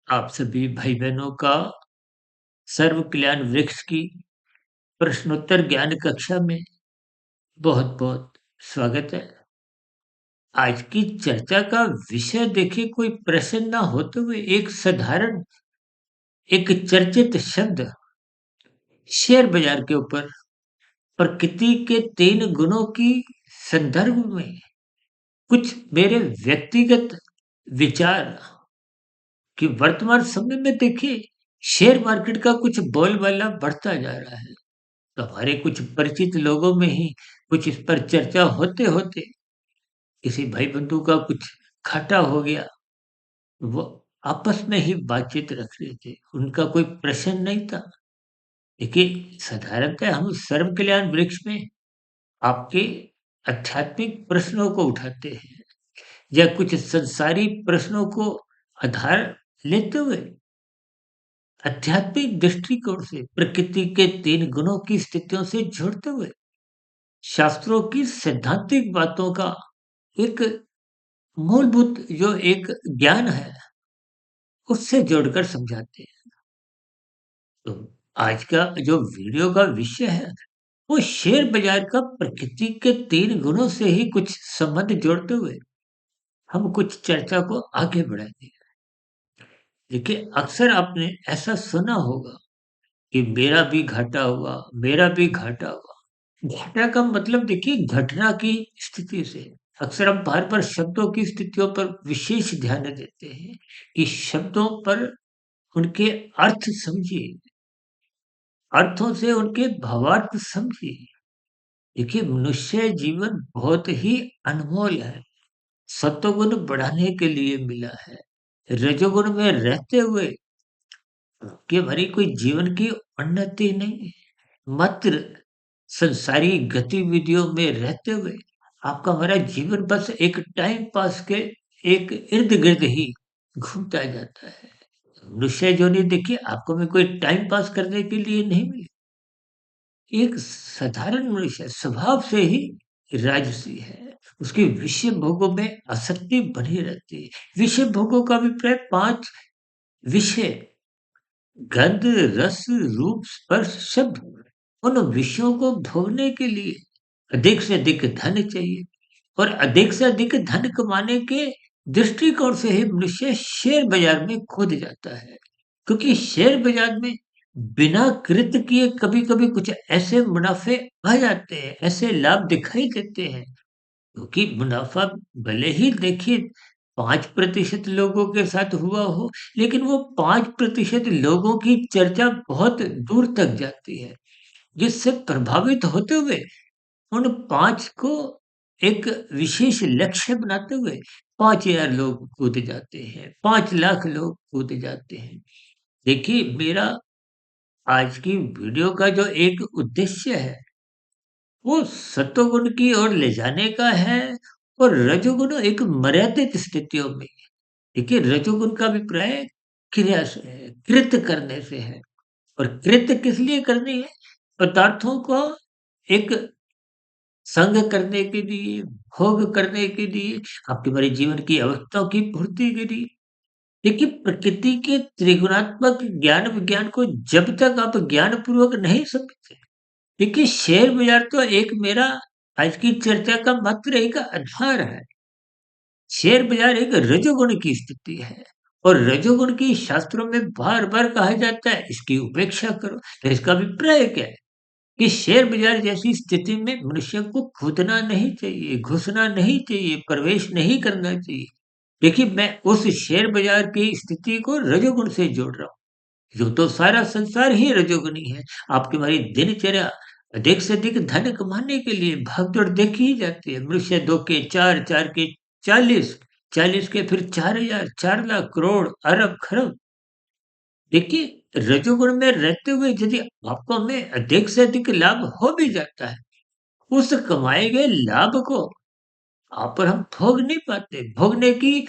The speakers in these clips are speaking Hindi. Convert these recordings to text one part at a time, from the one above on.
आप सभी भाई बहनों का सर्व कल्याण वृक्ष की प्रश्नोत्तर ज्ञान कक्षा में बहुत बहुत स्वागत है। आज की चर्चा का विषय देखिए, कोई प्रश्न ना होते हुए एक साधारण एक चर्चित शब्द शेयर बाजार के ऊपर प्रकृति के 3 गुणों की संदर्भ में कुछ मेरे व्यक्तिगत विचार कि वर्तमान समय में देखिए शेयर मार्केट का कुछ बोलबाला बढ़ता जा रहा है। तो हमारे कुछ परिचित लोगों में ही कुछ इस पर चर्चा होते होते किसी भाई बंधु का कुछ घाटा हो गया। वो आपस में ही बातचीत रख रहे थे, उनका कोई प्रश्न नहीं था। देखिए, साधारणतः हम सर्व कल्याण वृक्ष में आपके आध्यात्मिक प्रश्नों को उठाते हैं या कुछ संसारी प्रश्नों को आधार लेते हुए आध्यात्मिक दृष्टिकोण से प्रकृति के 3 गुणों की स्थितियों से जोड़ते हुए शास्त्रों की सैद्धांतिक बातों का एक मूलभूत जो एक ज्ञान है, उससे जोड़कर समझाते हैं। तो आज का जो वीडियो का विषय है, वो शेयर बाजार का प्रकृति के 3 गुणों से ही कुछ संबंध जोड़ते हुए हम कुछ चर्चा को आगे बढ़ाएंगे। देखिए, अक्सर आपने ऐसा सुना होगा कि मेरा भी घाटा हुआ, मेरा भी घाटा हुआ। घाटा का मतलब देखिए घटना की स्थिति से। अक्सर हम बार-बार शब्दों की स्थितियों पर विशेष ध्यान देते हैं कि शब्दों पर उनके अर्थ समझिए, अर्थों से उनके भावार्थ समझिए। देखिए, मनुष्य जीवन बहुत ही अनमोल है। सत्वगुण बढ़ाने के लिए मिला है। रजोगुण में रहते हुए कि हमारी कोई जीवन की उन्नति नहीं है। मात्र संसारी गतिविधियों में रहते हुए आपका हमारा जीवन बस एक टाइम पास के एक इर्द-गिर्द ही घूमता जाता है। मनुष्य जो नहीं, देखिए आपको मैं कोई टाइम पास करने के लिए नहीं मिली। एक साधारण मनुष्य स्वभाव से ही राजसी है। उसके विषय भोगों में आसक्ति बनी रहती है। विषय भोगों का अभिप्राय 5 विषय, गंध, रस, रूप, स्पर्श, शब्द। उन विषयों को भोगने के लिए अधिक से अधिक धन चाहिए और अधिक से अधिक धन कमाने के दृष्टिकोण से ही मनुष्य शेयर बाजार में कूद जाता है। क्योंकि शेयर बाजार में बिना कृत किए कभी-कभी कुछ ऐसे मुनाफे आ जाते हैं, ऐसे लाभ दिखाई देते हैं, क्योंकि मुनाफा भले ही देखिए 5% लोगों के साथ हुआ हो, लेकिन वो 5% लोगों की चर्चा बहुत दूर तक जाती है, जिससे प्रभावित होते हुए उन 5 को एक विशेष लक्ष्य बनाते हुए 5,000 लोग कूद जाते हैं, 5 लाख लोग कूद जाते हैं। देखिए, मेरा आज की वीडियो का जो एक उद्देश्य है, वो सत्वगुण की ओर ले जाने का है और रजोगुण एक मर्यादित स्थितियों में। देखिए, रजोगुण का अभिप्राय क्रिया से है, कृत करने से है। और कृत किस लिए करनी है? पदार्थों को एक संग करने के लिए, भोग करने के लिए, आपकी हमारे जीवन की आवश्यकताओं की पूर्ति के लिए। देखिए, प्रकृति के त्रिगुणात्मक ज्ञान विज्ञान को जब तक आप ज्ञान पूर्वक नहीं समझते, देखिए शेयर बाजार तो एक मेरा आज की चर्चा का मात्र एक आधार है। शेयर बाजार एक रजोगुण की स्थिति है और रजोगुण की शास्त्रों में बार-बार कहा जाता है इसकी उपेक्षा करो। तो इसका अभिप्राय क्या है? कि शेयर बाजार जैसी स्थिति में मनुष्य को कूदना नहीं चाहिए, घुसना नहीं चाहिए, प्रवेश नहीं करना चाहिए। देखिए, मैं उस शेयर बाजार की स्थिति को रजोगुण से जोड़ रहा हूँ। यूँ तो सारा संसार ही रजोगुणी है। आपकी हमारी दिनचर्या अधिक से अधिक धन कमाने के लिए भागदौड़ देखी ही जाती है। मनुष्य 2 के 4, 4 के 40, 40 के फिर 4,000, 4 लाख, करोड़, अरब, खरब। देखिए, रजोगुण में रहते हुए यदि आपको में अधिक से अधिक लाभ हो भी जाता है, उस कमाए गए लाभ को आप पर हम भोग नहीं पाते। भोगने की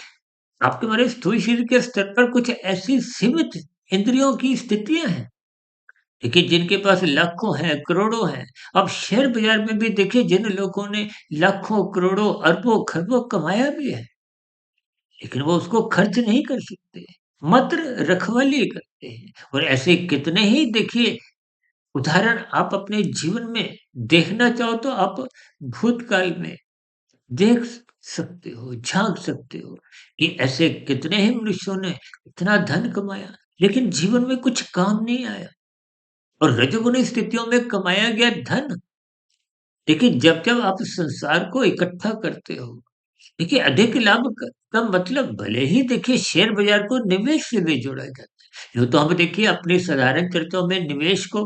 आपके हमारे स्थूल शरीर के स्तर पर कुछ ऐसी सीमित इंद्रियों की स्थितियाँ हैं। देखिए, जिनके पास लाखों हैं, करोड़ों हैं। अब शेयर बाजार में भी देखिए जिन लोगों ने लाखों, करोड़ों, अरबों, खरबों कमाया भी है, लेकिन वो उसको खर्च नहीं कर सकते। मात्र रखवाली करते हैं। और ऐसे कितने ही देखिए उदाहरण आप अपने जीवन में देखना चाहो तो आप भूतकाल में देख सकते हो, झाँक सकते हो कि ऐसे कितने ही मनुष्यों ने इतना धन कमाया, लेकिन जीवन में कुछ काम नहीं आया। और रजोगुणी स्थितियों में कमाया गया धन, देखिए जब-जब आप संसार को इकट्ठा करते हो, देखिए अधिक लाभ का मतलब भले ही देखिए शेयर बाज़ार को निवेश से भी जोड़ा जाता है। यूँ तो हम देखिए अपनी साधारण चर्चाओं में निवेश को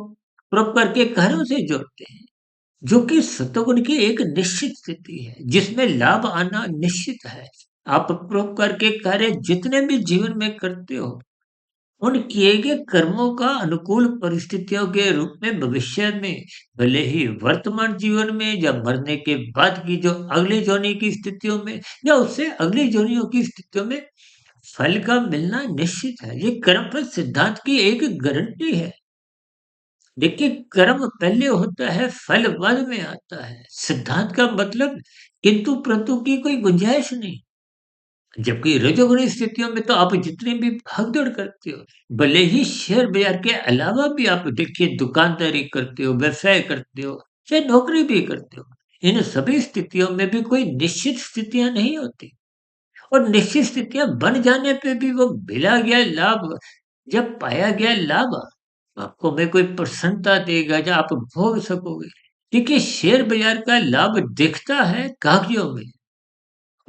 परोपकार के कार्यों से जोड़ते हैं। जो कि सत्वगुण की एक निश्चित स्थिति है, जिसमें लाभ आना निश्चित है। आप परोपकार के कार्य जितने भी जीवन में करते हो, उन किए गए कर्मों का अनुकूल परिस्थितियों के रूप में भविष्य में, भले ही वर्तमान जीवन में या मरने के बाद की जो अगली जोनी की स्थितियों में या उससे अगली जोनियों की स्थितियों में फल का मिलना निश्चित है। ये कर्मफल सिद्धांत की एक गारंटी है। देखिए कर्म पहले होता है, फल बाद में आता है। सिद्धांत का मतलब किंतु परंतु की कोई गुंजाइश नहीं। जबकि रजोगुणी स्थितियों में तो आप जितनी भी भाग-दौड़ करते हो, भले ही शेयर बाज़ार के अलावा भी आप देखिए दुकानदारी करते हो, व्यवसाय करते हो, चाहे नौकरी भी करते हो। इन सभी स्थितियों में भी कोई निश्चित स्थितियाँ नहीं होती और निश्चित स्थितियाँ बन जाने पे भी वो मिला गया लाभ, जब पाया गया लाभ आपको में कोई प्रसन्नता देगा या आप भोग सकोगे। देखिए शेयर बाज़ार का लाभ दिखता है कागज़ों में,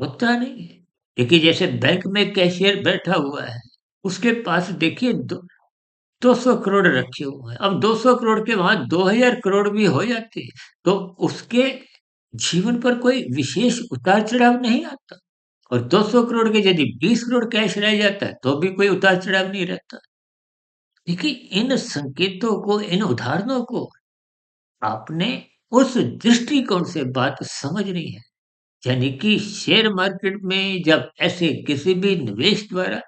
होता नहीं है। देखिए जैसे बैंक में कैशियर बैठा हुआ है, उसके पास देखिए दो 200 करोड़ रखे हुए हैं। अब 200 करोड़ के वहाँ 2000 करोड़ भी हो जाते हैं, तो उसके जीवन पर कोई विशेष उतार-चढ़ाव नहीं आता। और 200 करोड़ के यदि 20 करोड़ कैश रह जाता है, तो भी कोई उतार-चढ़ाव नहीं रहता। देखिए इन संकेतों को, इन उदाहरणों को आपने उस दृष्टिकोण से बात समझनी है। यानी कि शेयर मार्केट में जब ऐसे किसी भी निवेश द्वारा,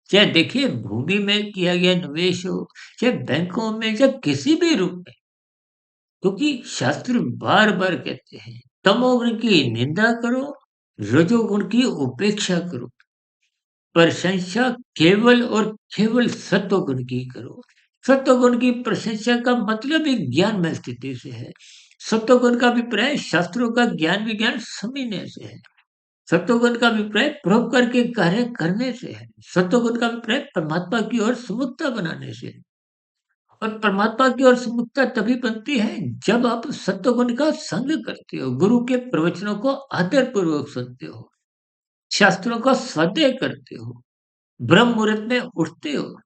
चाहे देखिए भूमि में किया गया निवेश हो, चाहे बैंकों में या किसी भी रूप में, क्योंकि शास्त्र बार-बार कहते हैं, तमोगुण की निंदा करो, रजोगुण की उपेक्षा करो। प्रशंसा केवल और केवल सत्वगुण की करो। सत्वगुण की प्रशंसा का मतलब एक ज्ञानमय स्थिति से है। सत्वगुण का अभिप्राय शास्त्रों का ज्ञान विज्ञान समझने से है। सत्वगुण का अभिप्राय परोपकार के कार्य करने से है। सत्वगुण का अभिप्राय परमात्मा की ओर सुमुखता बनाने से है। और परमात्मा की ओर सुमुखता तभी बनती है जब आप सत्वगुण का संग करते हो, गुरु के प्रवचनों को आदर पूर्वक सुनते हो, शास्त्रों का स्वाध्याय करते हो, ब्रह्म मुहूर्त में उठते हो।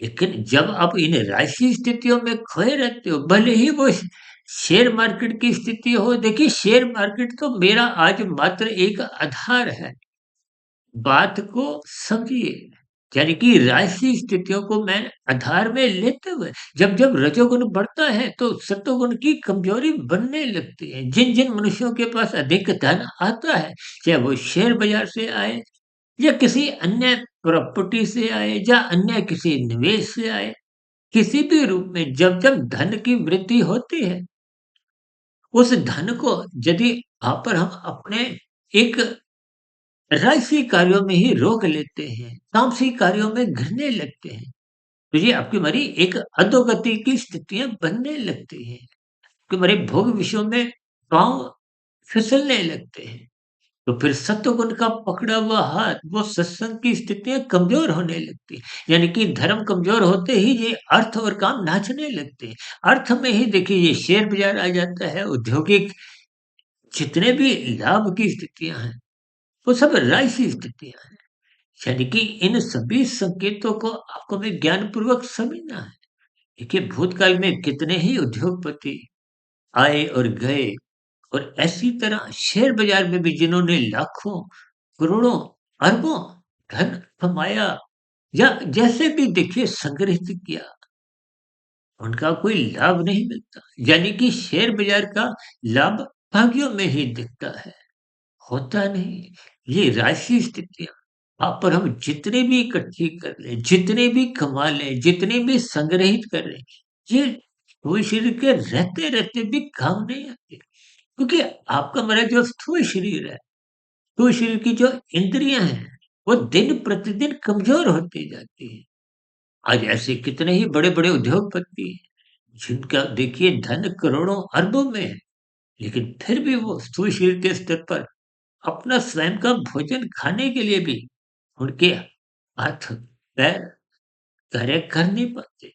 लेकिन जब आप इन राशि स्थितियों में खोए रहते हो, भले ही वो शेयर मार्केट की स्थिति हो, देखिए शेयर मार्केट तो मेरा आज मात्र एक आधार है। बात को समझिए, यानी कि राशि स्थितियों को मैं आधार में लेते हुए जब-जब रजोगुण बढ़ता है, तो सत्वगुण की कमजोरी बनने लगती है। जिन-जिन मनुष्यों के पास अधिक धन आता है, चाहे वो शेयर बाज़ार से आए या किसी अन्य प्रॉपर्टी से आए या अन्य किसी निवेश से आए, किसी भी रूप में जब-जब धन की वृद्धि होती है, उस धन को यदि वहाँ पर हम अपने एक राजसी कार्यों में ही रोक लेते हैं, तामसी कार्यों में घिरने लगते हैं, तो ये आपकी हमारी एक अधोगति की स्थितियाँ बनने लगती हैं। कि हमारे भोग विषयों में पाँव फिसलने लगते हैं। तो फिर सत्वगुण का पकड़ा हुआ हाथ, वो सत्संग की स्थितियाँ कमज़ोर होने लगती हैं। यानी कि धर्म कमज़ोर होते ही ये अर्थ और काम नाचने लगते हैं। अर्थ में ही देखिए ये शेयर बाज़ार आ जाता है, औद्योगिक जितने भी लाभ की स्थितियाँ हैं, वो सब राजसी स्थितियाँ हैं। यानी कि इन सभी संकेतों को आपको हमें ज्ञानपूर्वक समझना है। देखिए भूतकाल में कितने ही उद्योगपति आए और गए और ऐसी तरह शेयर बाज़ार में भी जिन्होंने लाखों, करोड़ों, अरबों धन कमाया या जैसे भी देखिए संग्रहित किया, उनका कोई लाभ नहीं मिलता। यानी कि शेयर बाज़ार का लाभ भाग्यों में ही दिखता है, होता नहीं। ये राशि स्थितियाँ आप पर हम जितने भी इकट्ठी कर लें, जितने भी कमा लें, जितने भी संग्रहित कर लें, ये स्थूल शरीर के रहते-रहते भी काम नहीं आते। क्योंकि आपका हमारा जो स्थूल शरीर है, स्थूल शरीर की जो इंद्रियाँ हैं, वो दिन प्रतिदिन कमज़ोर होती जाती है। आज ऐसे कितने ही बड़े-बड़े उद्योगपति हैं, जिनका देखिए धन करोड़ों अरबों में है, लेकिन फिर भी वो स्थूल शरीर के स्तर पर अपना स्वयं का भोजन खाने के लिए भी उनके हाथ, पैर कार्य कर नहीं पाते।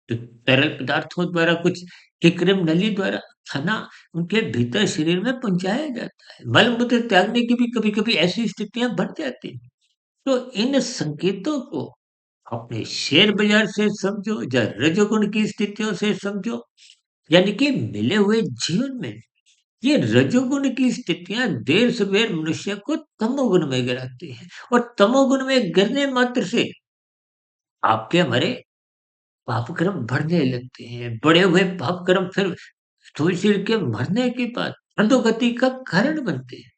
तो तरल पदार्थों द्वारा कुछ कृत्रिम नली द्वारा खाना उनके भीतर शरीर में पहुँचाया जाता है। मल-मूत्र त्यागने की भी कभी-कभी ऐसी स्थितियाँ बन जाती हैं। तो इन संकेतों को अपने शेयर बाज़ार से समझो या रजोगुण की स्थितियों से समझो, यानी कि मिले हुए जीवन में ये रजोगुण की स्थितियाँ देर-सबेर मनुष्य को तमोगुण में गिराती हैं और तमोगुण में गिरने मात्र से आपके हमारे पाप कर्म बढ़ने लगते हैं। बढ़े हुए पाप कर्म फिर स्थूल शरीर के मरने के बाद अधोगति का कारण बनते हैं।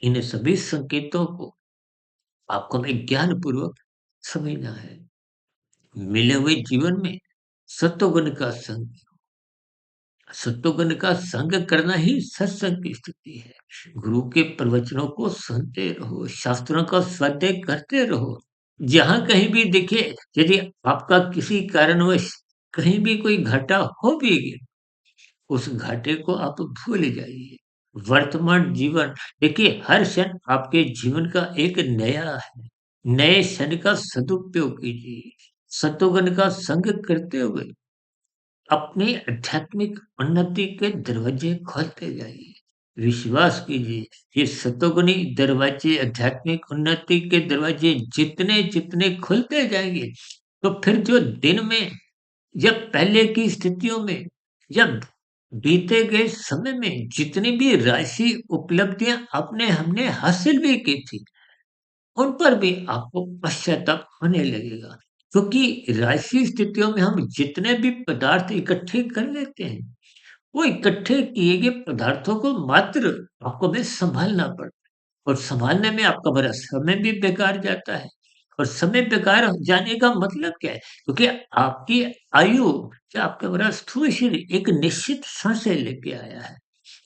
इन सभी संकेतों को आपको हमें ज्ञानपूर्वक समझना है। मिले हुए जीवन में सत्वगुण का संग, सत्वगुण का संग करना ही सत्संग की स्थिति है। गुरु के प्रवचनों को सुनते रहो, शास्त्रों का स्वाध्याय करते रहो। जहाँ कहीं भी देखिए, यदि आपका किसी कारणवश कहीं भी कोई घाटा हो भी गया, उस घाटे को आप भूल जाइए। वर्तमान जीवन देखिए, हर क्षण आपके जीवन का एक नया है। नए क्षण का सदुपयोग कीजिए। सत्वगुण का संग करते हुए अपनी आध्यात्मिक उन्नति के दरवाजे खोलते जाइए। विश्वास कीजिए, ये सतोगुणी दरवाजे, आध्यात्मिक उन्नति के दरवाजे जितने-जितने खुलते जाएँगे, तो फिर जो दिन में या पहले की स्थितियों में या बीते गए समय में जितनी भी राशि उपलब्धियाँ आपने हमने हासिल भी की थी, उन पर भी आपको पश्चाताप होने लगेगा। क्योंकि राशि स्थितियों में हम जितने भी पदार्थ इकट्ठे कर लेते हैं, वो इकट्ठे किए गए पदार्थों को मात्र आपको हमें सँभालना पड़ता है और सँभालने में आपका बड़ा समय भी बेकार जाता है और समय बेकार जाने का मतलब क्या है? क्योंकि आपकी आयु या आपका बड़ा स्थूल शरीर एक निश्चित सांसें लेके आया है,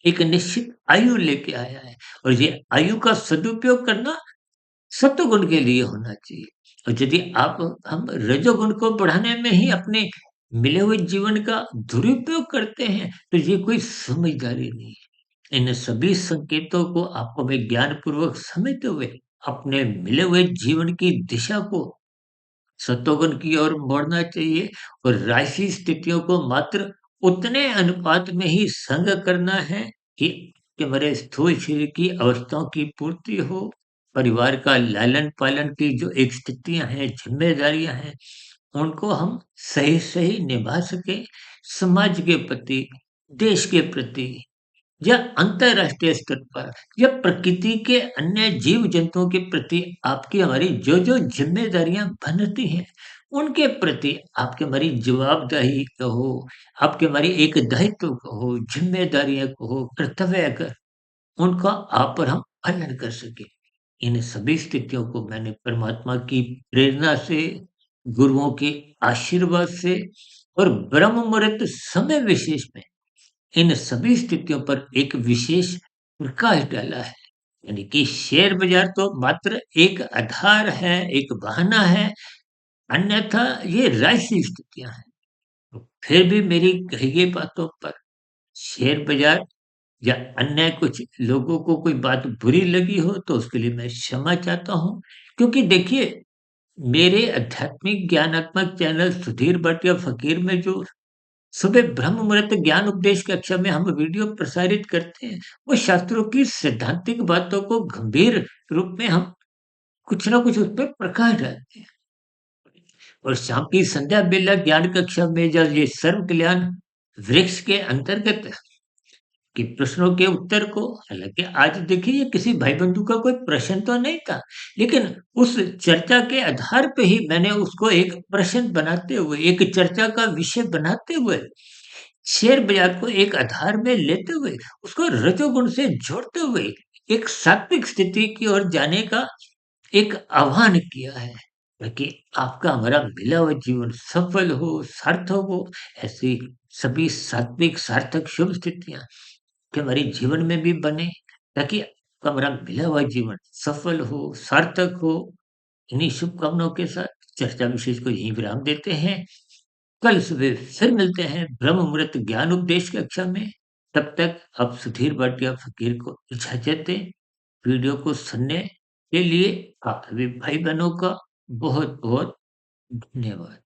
एक निश्चित आयु लेके आया है और ये आयु का सदुपयोग करना सत्वगुण के लिए होना चाहिए। और यदि आप हम रजोगुण को बढ़ाने में ही अपने मिले हुए जीवन का दुरुपयोग करते हैं, तो ये कोई समझदारी नहीं है। इन सभी संकेतों को आपको हमें ज्ञानपूर्वक समझते हुए अपने मिले हुए जीवन की दिशा को सत्वगुण की ओर मोड़ना चाहिए और राशि स्थितियों को मात्र उतने अनुपात में ही संग करना है कि हमारे स्थूल शरीर की अवस्थाओं की पूर्ति हो, परिवार का लालन-पालन की जो एक स्थितियाँ हैं, ज़िम्मेदारियाँ हैं, उनको हम सही-सही निभा सकें, समाज के प्रति, देश के प्रति या अंतर्राष्ट्रीय स्तर पर या प्रकृति के अन्य जीव-जंतुओं के प्रति आपकी हमारी जो-जो ज़िम्मेदारियाँ बनती हैं, उनके प्रति आपकी हमारी जवाबदेही कहो, आपकी हमारी एक दायित्व कहो, ज़िम्मेदारियाँ कहो, कर्तव्य अगर उनका आप और हम पालन कर सकें। इन सभी स्थितियों को मैंने परमात्मा की प्रेरणा से, गुरुओं के आशीर्वाद से और ब्रह्म मुहूर्त समय विशेष में इन सभी स्थितियों पर एक विशेष प्रकाश डाला है। यानी कि शेयर बाज़ार तो मात्र एक आधार है, एक बहाना है, अन्यथा ये राशि स्थितियाँ हैं। तो फिर भी मेरी कही गई बातों पर शेयर बाज़ार या अन्य कुछ लोगों को कोई बात बुरी लगी हो तो उसके लिए मैं क्षमा चाहता हूँ। क्योंकि देखिए, मेरे आध्यात्मिक ज्ञानात्मक चैनल सुधीर भट्ट या फ़कीर में जो सुबह ब्रह्म मुहूर्त ज्ञान उपदेश कक्षा में हम वीडियो प्रसारित करते हैं, वो शास्त्रों की सैद्धांतिक बातों को गंभीर रूप में हम कुछ ना कुछ उस पे प्रकाश डालते हैं। और शाम की संध्या बेला ज्ञान कक्षा में जब ये सर्व कल्याण वृक्ष के अंतर्गत कि प्रश्नों के उत्तर को, हालाँकि आज देखिए ये किसी भाई-बंधु का कोई प्रश्न तो नहीं था, लेकिन उस चर्चा के आधार पे ही मैंने उसको एक प्रश्न बनाते हुए, एक चर्चा का विषय बनाते हुए, शेयर बाज़ार को एक आधार में लेते हुए, उसको रजोगुण से जोड़ते हुए, एक सात्विक स्थिति की ओर जाने का एक आह्वान किया है, ताकि आपका हमारा मिला हुआ जीवन सफल हो, सार्थक हो। ऐसी सभी सात्विक, सार्थक, शुभ स्थितियाँ कि हमारे जीवन में भी बने, ताकि कम रंग मिला हुआ जीवन सफल हो, सार्थक हो। इन्हीं शुभकामनाओं के साथ चर्चा विशेष को यहीं विराम देते हैं। कल सुबह फिर मिलते हैं ब्रह्म मुहूर्त ज्ञान उपदेश कक्षा में। तब तक आप सुधीर भाटिया फकीर को इजाज़त दें। वीडियो को सुनने के लिए आप सभी भाई-बहनों का बहुत-बहुत धन्यवाद।